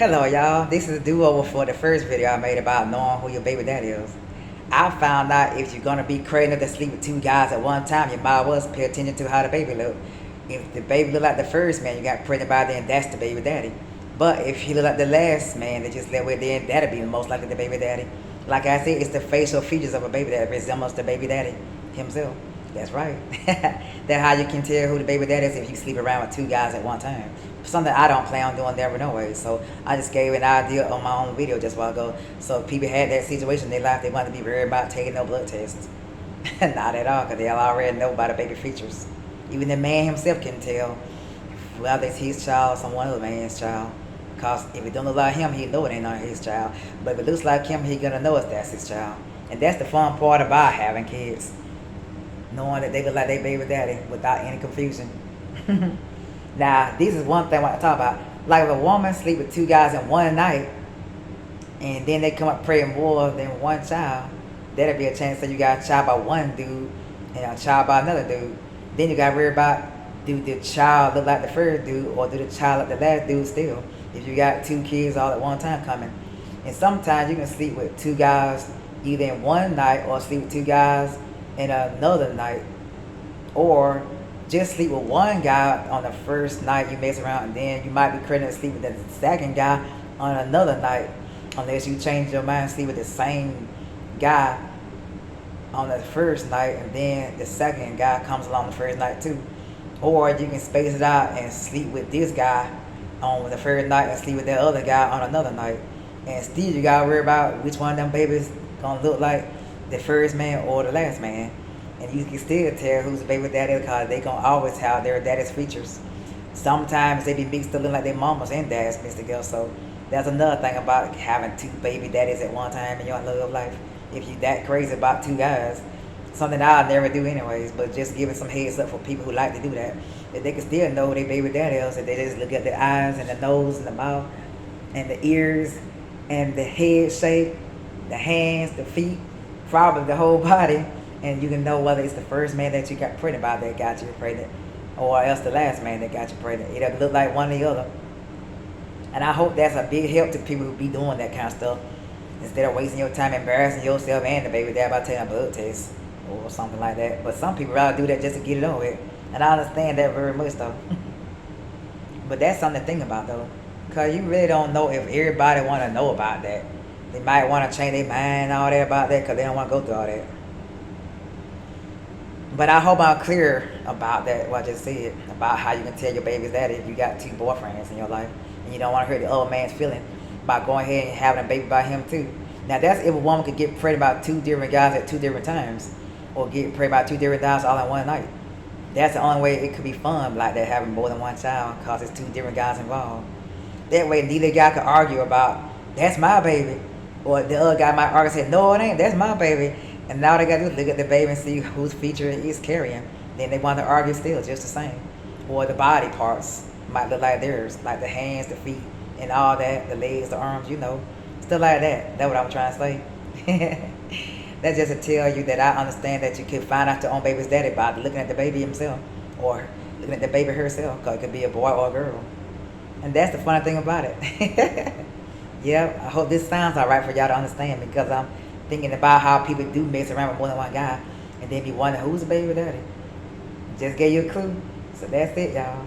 Hello, y'all. This is a do-over for the first video I made about knowing who your baby daddy is. I found out if you're gonna be crazy enough to sleep with two guys at one time, you might as well pay attention to how the baby look. If the baby look like the first man you got pregnant by, then that's the baby daddy. But if he look like the last man that just left with, then that'll be most likely the baby daddy. Like I said, it's the facial features of a baby that resembles the baby daddy himself. That's right. That's how you can tell who the baby daddy is if you sleep around with two guys at one time. Something I don't plan on doing never no way. So I just gave an idea on my own video just a while ago. So if people had that situation in their life, they want to be worried about taking no blood tests. Not at all, because they'll already know about the baby features. Even the man himself can tell whether it's his child or someone other man's child. Because if it don't look like him, he know it ain't not his child. But if it looks like him, he gonna know it's that's his child. And that's the fun part about having kids. Knowing that they look like their baby daddy without any confusion. Now, this is one thing I want to talk about. Like if a woman sleep with two guys in one night, and then they come up praying more than one child, that'll be a chance that you got a child by one dude and a child by another dude. Then you got to worry about, do the child look like the first dude or do the child like the last dude still? If you got two kids all at one time coming. And sometimes you can sleep with two guys either in one night or sleep with two guys in another night. Or just sleep with one guy on the first night you mess around, and then you might be crazy to sleep with the second guy on another night, unless you change your mind and sleep with the same guy on the first night, and then the second guy comes along the first night too. Or you can space it out and sleep with this guy on the first night and sleep with that other guy on another night, and still you gotta worry about which one of them babies gonna look like the first man or the last man. And you can still tell who's the baby daddy because they gonna always have their daddy's features. Sometimes they be mixed up like their mamas and dads mixed together. So that's another thing about having two baby daddies at one time in your love life. If you that crazy about two guys, something I'll never do anyways, but just giving some heads up for people who like to do that. That they can still know who their baby daddy is if they just look at the eyes and the nose and the mouth and the ears and the head shape, the hands, the feet, probably the whole body. And you can know whether it's the first man that you got pregnant by that got you pregnant, or else the last man that got you pregnant. It doesn't look like one or the other. And I hope that's a big help to people who be doing that kind of stuff, instead of wasting your time embarrassing yourself and the baby dad by taking a blood test or something like that. But some people rather do that just to get it over with. And I understand that very much though. But that's something to think about though. Because you really don't know if everybody want to know about that. They might want to change their mind and all that about that because they don't want to go through all that. But I hope I'm clear about that, what I just said, about how you can tell your baby's daddy if you got two boyfriends in your life and you don't want to hurt the other man's feeling by going ahead and having a baby by him too. Now that's if a woman could get pregnant by two different guys at two different times, or get pregnant by two different guys all in one night. That's the only way it could be fun like that, having more than one child, because it's two different guys involved. That way neither guy could argue about, that's my baby, or the other guy might argue and say, no it ain't, that's my baby. And now they got to look at the baby and see whose feature it is carrying. Then they want to argue still just the same. Or the body parts might look like theirs, like the hands, the feet, and all that, the legs, the arms, stuff like that. That's what I'm trying to say. That's just to tell you that I understand that you can find out your own baby's daddy by looking at the baby himself, or looking at the baby herself, because it could be a boy or a girl. And that's the funny thing about it. Yeah, I hope this sounds all right for y'all to understand, because I'm thinking about how people do mess around with more than one guy and then be wondering who's the baby daddy. Just gave you a clue. So that's it, y'all.